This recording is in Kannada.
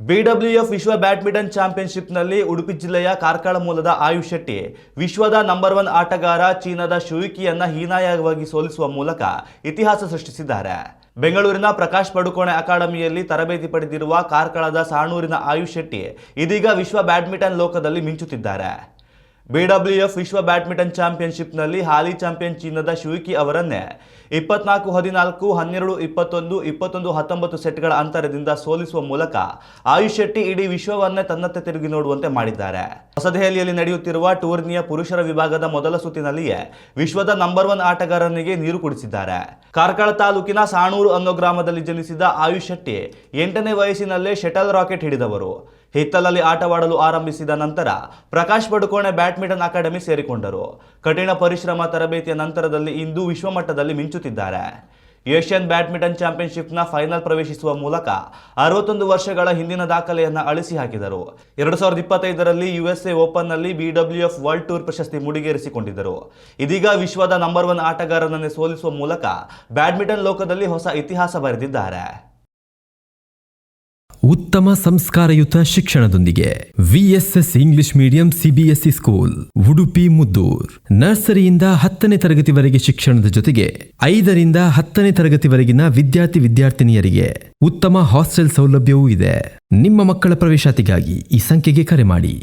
ಬಿಡಬ್ಲ್ಯೂಎಫ್ ವಿಶ್ವ ಬ್ಯಾಡ್ಮಿಂಟನ್ ಚಾಂಪಿಯನ್ಶಿಪ್ನಲ್ಲಿ ಉಡುಪಿ ಜಿಲ್ಲೆಯ ಕಾರ್ಕಳ ಮೂಲದ ಆಯುಷ್ ಶೆಟ್ಟಿ ವಿಶ್ವದ ನಂಬರ್ 1 ಆಟಗಾರ ಚೀನಾದ ಶುಯುಕಿಯನ್ನ ಹೀನಾಯವಾಗಿ ಸೋಲಿಸುವ ಮೂಲಕ ಇತಿಹಾಸ ಸೃಷ್ಟಿಸಿದ್ದಾರೆ. ಬೆಂಗಳೂರಿನ ಪ್ರಕಾಶ್ ಪಡುಕೋಣೆ ಅಕಾಡೆಮಿಯಲ್ಲಿ ತರಬೇತಿ ಪಡೆದಿರುವ ಕಾರ್ಕಳದ ಸಾಣೂರಿನ ಆಯುಷ್ ಶೆಟ್ಟಿ ಇದೀಗ ವಿಶ್ವ ಬ್ಯಾಡ್ಮಿಂಟನ್ ಲೋಕದಲ್ಲಿ ಮಿಂಚುತ್ತಿದ್ದಾರೆ. ಬಿಡಬ್ಲ್ಯೂಎಫ್ ವಿಶ್ವ ಬ್ಯಾಡ್ಮಿಂಟನ್ ಚಾಂಪಿಯನ್ಶಿಪ್ನಲ್ಲಿ ಹಾಲಿ ಚಾಂಪಿಯನ್ ಚೀನಾದ ಶುಯುಕಿ ಅವರನ್ನೇ 24-14, 12-21, 21-19 ಸೆಟ್ಗಳ ಅಂತರದಿಂದ ಸೋಲಿಸುವ ಮೂಲಕ ಆಯುಷ್ ಶೆಟ್ಟಿ ಇಡೀ ವಿಶ್ವವನ್ನೇ ತನ್ನತ್ತ ತಿರುಗಿ ನೋಡುವಂತೆ ಮಾಡಿದ್ದಾರೆ. ಹೊಸದೆಹಲಿಯಲ್ಲಿ ನಡೆಯುತ್ತಿರುವ ಟೂರ್ನಿಯ ಪುರುಷರ ವಿಭಾಗದ ಮೊದಲ ಸುತ್ತಿನಲ್ಲಿಯೇ ವಿಶ್ವದ ನಂಬರ್ 1 ಆಟಗಾರನಿಗೆ ನೀರು ಕುಡಿಸಿದ್ದಾರೆ. ಕಾರ್ಕಳ ತಾಲೂಕಿನ ಸಾಣೂರು ಅನ್ನೋ ಗ್ರಾಮದಲ್ಲಿ ಜನಿಸಿದ ಆಯುಷ್ ಶೆಟ್ಟಿ 8ನೇ ವಯಸ್ಸಿನಲ್ಲೇ ಶಟಲ್ ರಾಕೆಟ್ ಹಿಡಿದವರು. ಹಿತ್ತಲಲ್ಲಿ ಆಟವಾಡಲು ಆರಂಭಿಸಿದ ನಂತರ ಪ್ರಕಾಶ್ ಪಡುಕೋಣೆ ಬ್ಯಾಡ್ಮಿಂಟನ್ ಅಕಾಡೆಮಿ ಸೇರಿಕೊಂಡರು. ಕಠಿಣ ಪರಿಶ್ರಮ ತರಬೇತಿಯ ನಂತರದಲ್ಲಿ ಇಂದು ವಿಶ್ವಮಟ್ಟದಲ್ಲಿ ಮಿಂಚುತ್ತಿದ್ದಾರೆ. ಏಷ್ಯನ್ ಬ್ಯಾಡ್ಮಿಂಟನ್ ಚಾಂಪಿಯನ್ಶಿಪ್ನ ಫೈನಲ್ ಪ್ರವೇಶಿಸುವ ಮೂಲಕ 61 ವರ್ಷಗಳ ಹಿಂದಿನ ದಾಖಲೆಯನ್ನು ಅಳಿಸಿ ಹಾಕಿದರು. 2025ರಲ್ಲಿ ಯುಎಸ್ಎ ಓಪನ್ನಲ್ಲಿ ಬಿಡಬ್ಲ್ಯೂಎಫ್ ವರ್ಲ್ಡ್ ಟೂರ್ ಪ್ರಶಸ್ತಿ ಮುಡಿಗೇರಿಸಿಕೊಂಡಿದ್ದರು. ಇದೀಗ ವಿಶ್ವದ ನಂಬರ್ 1 ಆಟಗಾರನನ್ನೇ ಸೋಲಿಸುವ ಮೂಲಕ ಬ್ಯಾಡ್ಮಿಂಟನ್ ಲೋಕದಲ್ಲಿ ಹೊಸ ಇತಿಹಾಸ ಬರೆದಿದ್ದಾರೆ. ಉತ್ತಮ ಸಂಸ್ಕಾರಯುತ ಶಿಕ್ಷಣದೊಂದಿಗೆ VSS English medium CBSE school Udupi Muddur. ನರ್ಸರಿಯಿಂದ 10ನೇ ತರಗತಿವರೆಗೆ ಶಿಕ್ಷಣದ ಜೊತೆಗೆ 5ರಿಂದ 10ನೇ ತರಗತಿವರೆಗಿನ ವಿದ್ಯಾರ್ಥಿನಿಯರಿಗೆ ಉತ್ತಮ ಹಾಸ್ಟೆಲ್ ಸೌಲಭ್ಯವೂ ಇದೆ. ನಿಮ್ಮ ಮಕ್ಕಳ ಪ್ರವೇಶಾತಿಗಾಗಿ ಈ ಸಂಖ್ಯೆಗೆ ಕರೆ ಮಾಡಿ.